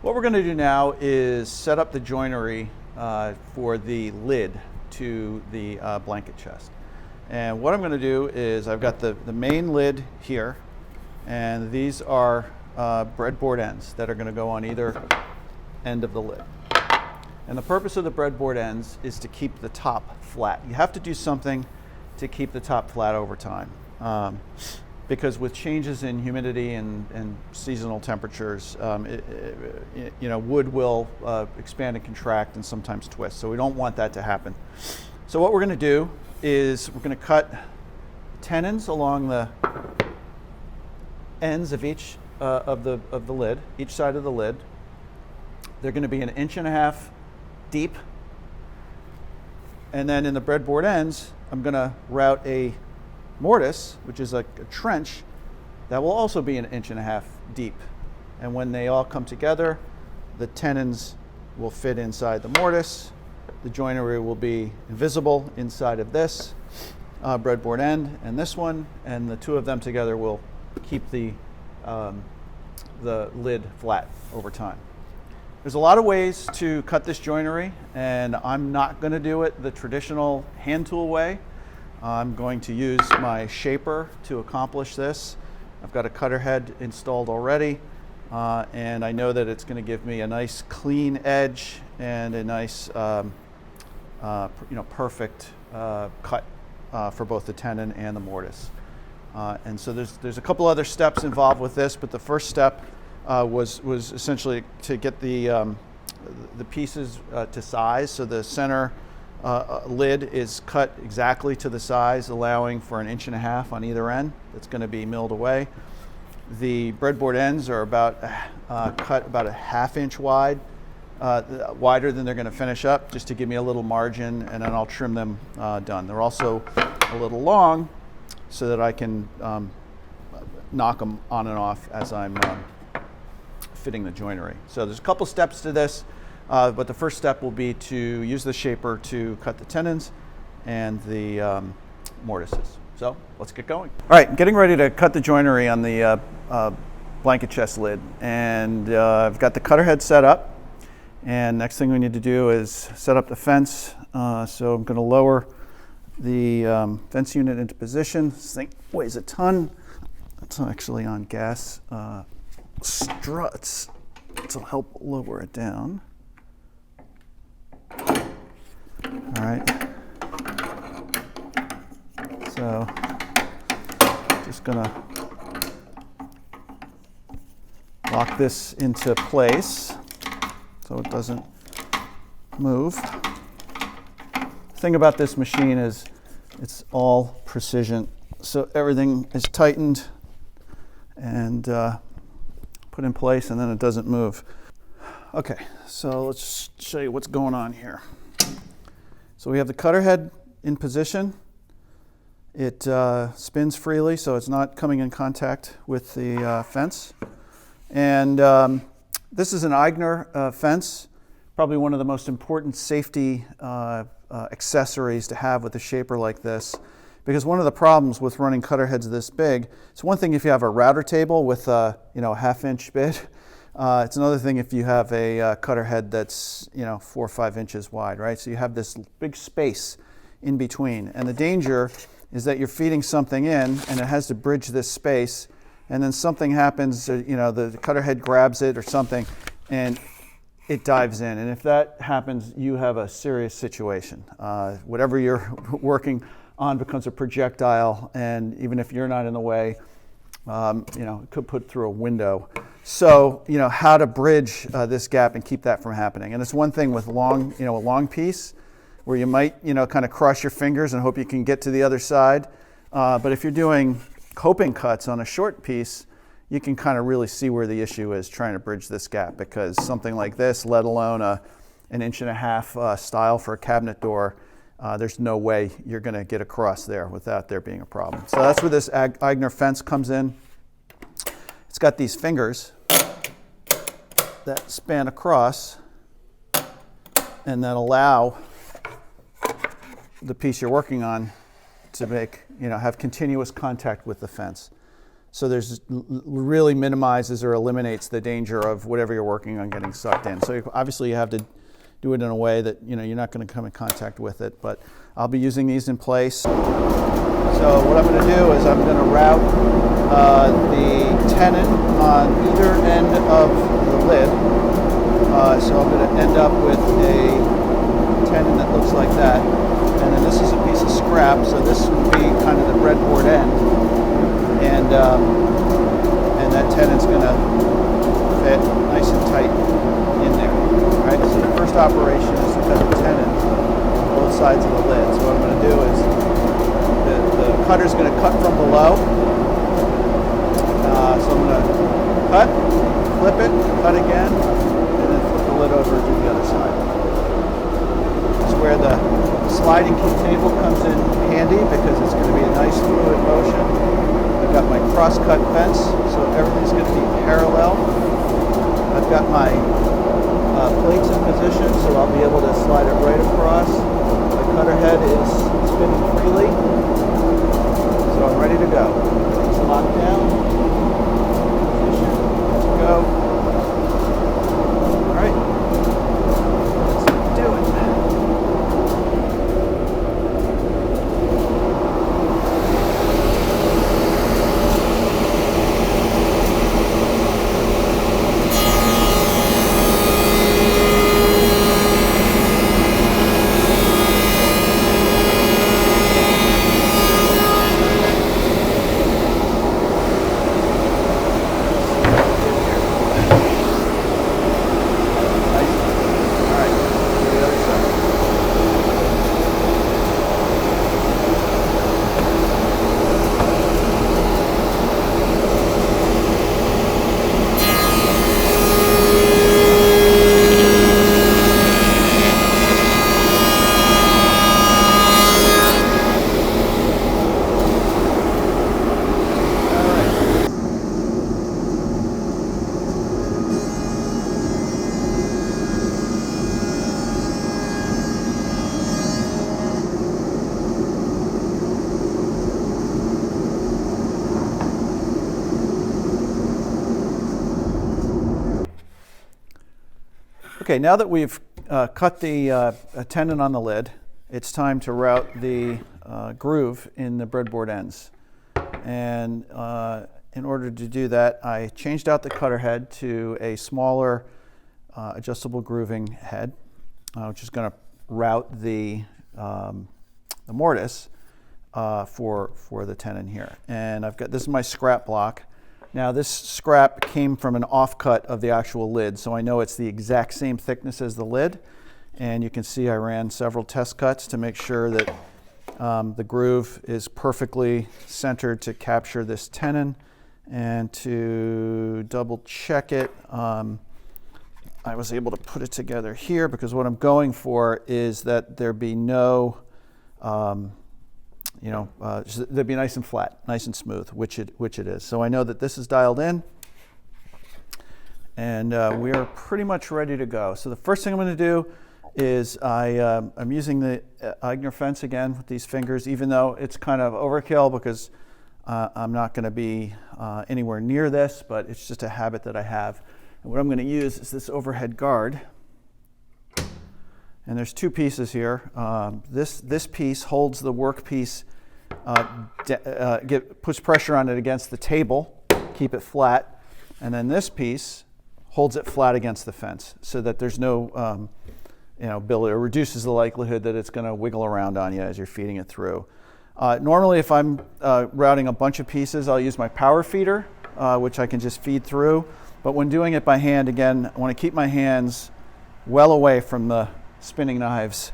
What we're going to do now is set up the joinery for the lid to the blanket chest. And what I'm going to do is I've got the main lid here, and these are breadboard ends that are going to go on either end of the lid. And the purpose of the breadboard ends is to keep the top flat. You have to do something to keep the top flat over time. Because with changes in humidity and seasonal temperatures, wood will expand and contract and sometimes twist. So we don't want that to happen. So what we're going to do is we're going to cut tenons along the ends of each of the lid, each side of the lid. They're going to be 1.5 inches deep. And then in the breadboard ends, I'm going to route a mortise, which is like a trench, that will also be 1.5 inches deep. And when they all come together, the tenons will fit inside the mortise. The joinery will be invisible inside of this breadboard end and this one, and the two of them together will keep the lid flat over time. There's a lot of ways to cut this joinery, and I'm not going to do it the traditional hand tool way. I'm going to use my shaper to accomplish this. I've got a cutter head installed already, and I know that it's going to give me a nice clean edge and a nice, perfect cut for both the tenon and the mortise. And so there's a couple other steps involved with this, but the first step was essentially to get the pieces to size. So the center lid is cut exactly to the size, allowing for 1.5 inches on either end. That's going to be milled away. The breadboard ends are cut about 1/2 inch wide, wider than they're going to finish up, just to give me a little margin, and then I'll trim them done. They're also a little long, so that I can knock them on and off as I'm fitting the joinery. So there's a couple steps to this. But the first step will be to use the shaper to cut the tenons and the mortises. So let's get going. All right, getting ready to cut the joinery on the blanket chest lid. And I've got the cutter head set up. And next thing we need to do is set up the fence. So I'm going to lower the fence unit into position. This thing weighs a ton. It's actually on gas struts to help lower it down. All right, so just gonna lock this into place so it doesn't move. The thing about this machine is it's all precision, so everything is tightened and put in place, and then it doesn't move. Okay, so let's show you what's going on here. So we have the cutter head in position. It spins freely, so it's not coming in contact with the fence. And this is an Eigner fence, probably one of the most important safety accessories to have with a shaper like this. Because one of the problems with running cutter heads this big, it's one thing if you have a router table with a 1/2 inch bit. It's another thing if you have a cutter head that's 4 or 5 inches wide, right? So you have this big space in between, and the danger is that you're feeding something in, and it has to bridge this space, and then something happens. The cutter head grabs it or something, and it dives in. And if that happens, you have a serious situation. Whatever you're working on becomes a projectile, and even if you're not in the way, it could put through a window. So, how to bridge this gap and keep that from happening. And it's one thing with a long piece where you might, kind of cross your fingers and hope you can get to the other side. But if you're doing coping cuts on a short piece, you can kind of really see where the issue is trying to bridge this gap, because something like this, let alone 1.5 inch style for a cabinet door, there's no way you're going to get across there without there being a problem. So that's where this Eigner fence comes in. It's got these fingers that span across and that allow the piece you're working on to have continuous contact with the fence. So there's really minimizes or eliminates the danger of whatever you're working on getting sucked in. So obviously you have to do it in a way that you're not going to come in contact with it, but I'll be using these in place. So what I'm going to do is I'm going to route the tenon on either end of the lid. So I'm going to end up with a tenon that looks like that. And then this is a piece of scrap, so this would be kind of the breadboard end. And that tenon's going to fit nice and tight in there. All right, so the first operation is to cut the tenon on both sides of the lid. So what I'm going to do is the cutter's going to cut from below. So I'm going to cut, flip it, cut again, and then flip the lid over to the other side. This is where the sliding key table comes in handy because it's going to be a nice fluid motion. I've got my cross-cut fence, so everything's going to be parallel. I've got my plates in position, so I'll be able to slide it right across. The cutter head is spinning freely, so I'm ready to go. It's locked down. Position. Let's go. All right. Let's do it. Okay, now that we've cut the tenon on the lid, it's time to route the groove in the breadboard ends. And in order to do that, I changed out the cutter head to a smaller adjustable grooving head, which is going to route the mortise for the tenon here. And I've got, this is my scrap block. Now this scrap came from an offcut of the actual lid, so I know it's the exact same thickness as the lid. And you can see I ran several test cuts to make sure that the groove is perfectly centered to capture this tenon. And to double check it, I was able to put it together here because what I'm going for is that there be no, they'd be nice and flat, nice and smooth, which it is. So I know that this is dialed in, and we are pretty much ready to go. So the first thing I'm going to do is I'm using the Eigner fence again with these fingers, even though it's kind of overkill because I'm not going to be anywhere near this, but it's just a habit that I have. And what I'm going to use is this overhead guard. And there's two pieces here. This piece holds the workpiece, puts pressure on it against the table, keep it flat. And then this piece holds it flat against the fence so that there's no ability, or reduces the likelihood that it's going to wiggle around on you as you're feeding it through. Normally, if I'm routing a bunch of pieces, I'll use my power feeder, which I can just feed through. But when doing it by hand, again, I want to keep my hands well away from the spinning knives.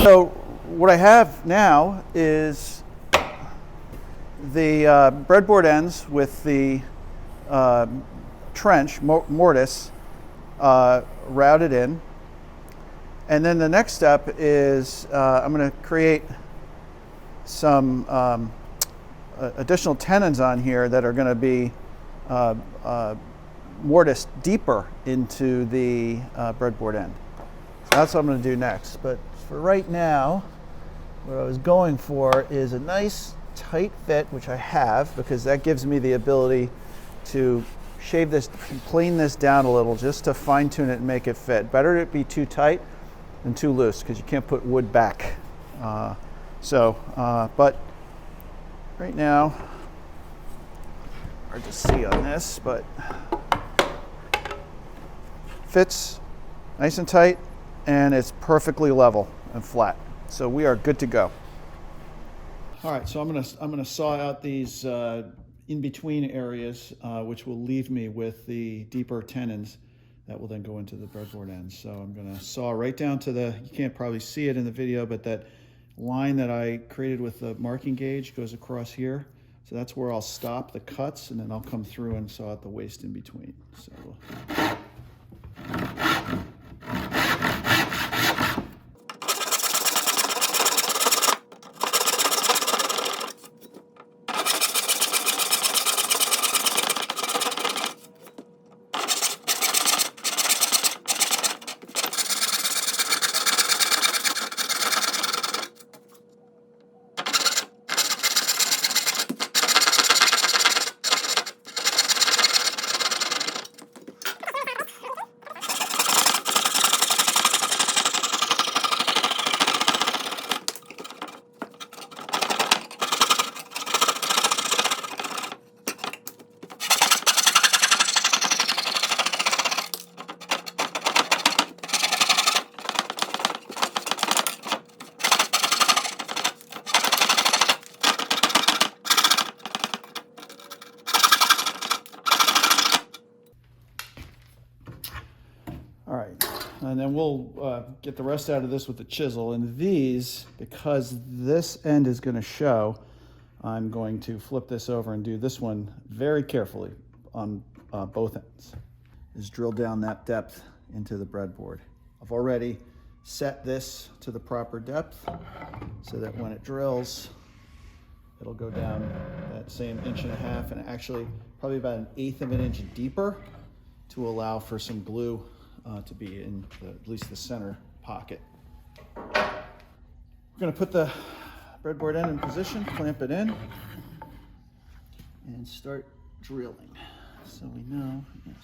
So what I have now is the breadboard ends with the trench, mortise, routed in. And then the next step is I'm going to create some additional tenons on here that are going to be mortised deeper into the breadboard end. So that's what I'm going to do next. But for right now, what I was going for is a nice tight fit, which I have, because that gives me the ability to shave this, plane this down a little just to fine tune it and make it fit. Better it be too tight than too loose, because you can't put wood back. But right now, hard to see on this, but fits nice and tight, and it's perfectly level and flat. So we are good to go. All right, so I'm gonna saw out these in-between areas, which will leave me with the deeper tenons that will then go into the breadboard ends. So I'm gonna saw right down to you can't probably see it in the video, but that line that I created with the marking gauge goes across here. So that's where I'll stop the cuts, and then I'll come through and saw out the waste in between. So. All right, and then we'll get the rest out of this with the chisel. And these, because this end is going to show, I'm going to flip this over and do this one very carefully on both ends. Is drill down that depth into the breadboard. I've already set this to the proper depth so that when it drills, it'll go down that same 1.5 inches, and actually probably about 1/8 of an inch deeper to allow for some glue to be in at least the center pocket. We're going to put the breadboard end in position, clamp it in, and start drilling. So we know, yes.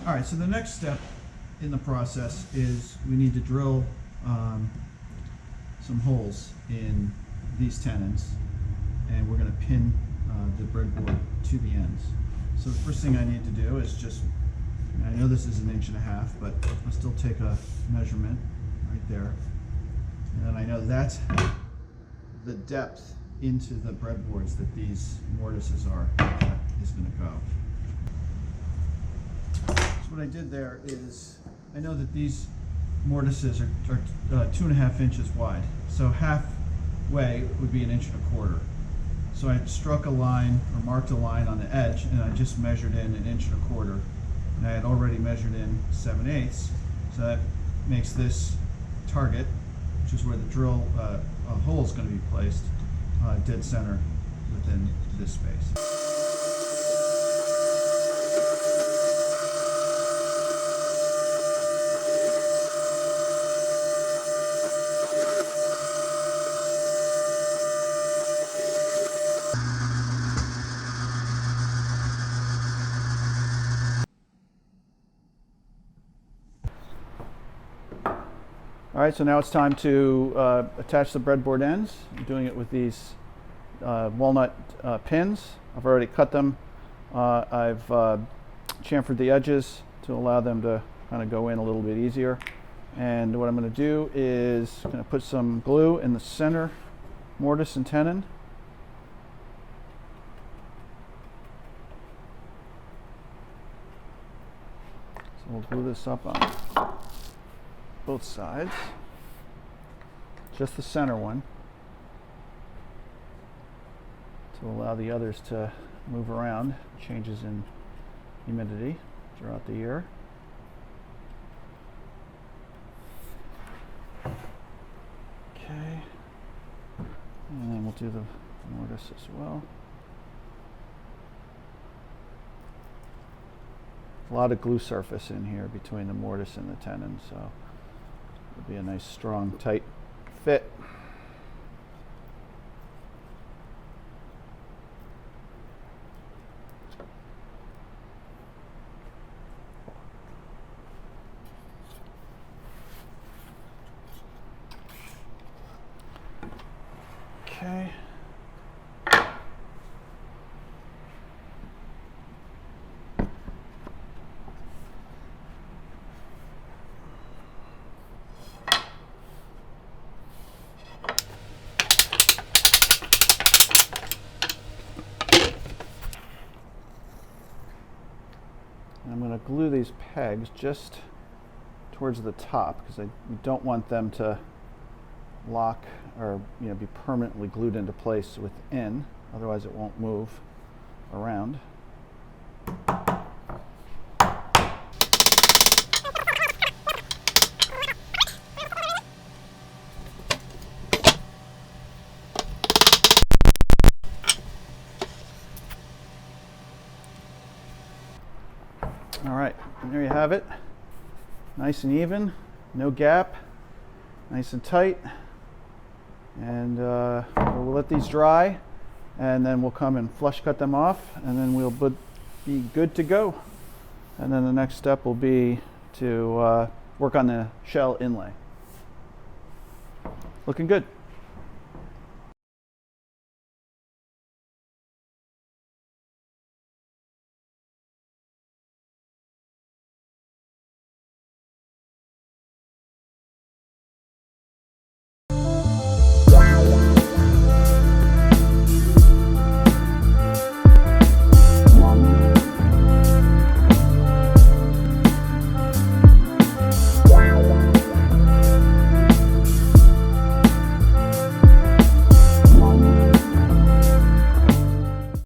All right, so the next step in the process is we need to drill some holes in these tenons, and we're going to pin the breadboard to the ends. So the first thing I need to do is just, I know this is 1.5 inches, but I'll still take a measurement right there. And then I know that's the depth into the breadboards that these mortises is going to go. So what I did there is, I know that these mortises are 2.5 inches wide. So halfway would be 1.25 inches. So I struck a line or marked a line on the edge, and I just measured in 1.25 inches. And I had already measured in 7/8. So that makes this target, which is where the drill hole is going to be placed dead center within this space. All right, so now it's time to attach the breadboard ends. I'm doing it with these walnut pins. I've already cut them. I've chamfered the edges to allow them to kind of go in a little bit easier. And what I'm going to do is going to put some glue in the center mortise and tenon. So we'll glue this up on both sides, just the center one, to allow the others to move around. Changes in humidity throughout the year. Okay, and then we'll do the mortise as well. A lot of glue surface in here between the mortise and the tenon, so it'll be a nice, strong, tight fit. Okay. I'm going to glue these pegs just towards the top because I don't want them to lock or be permanently glued into place within, otherwise it won't move around. All right, and there you have it. Nice and even, no gap, nice and tight. And we'll let these dry, and then we'll come and flush cut them off, and then we'll be good to go. And then the next step will be to work on the shell inlay. Looking good.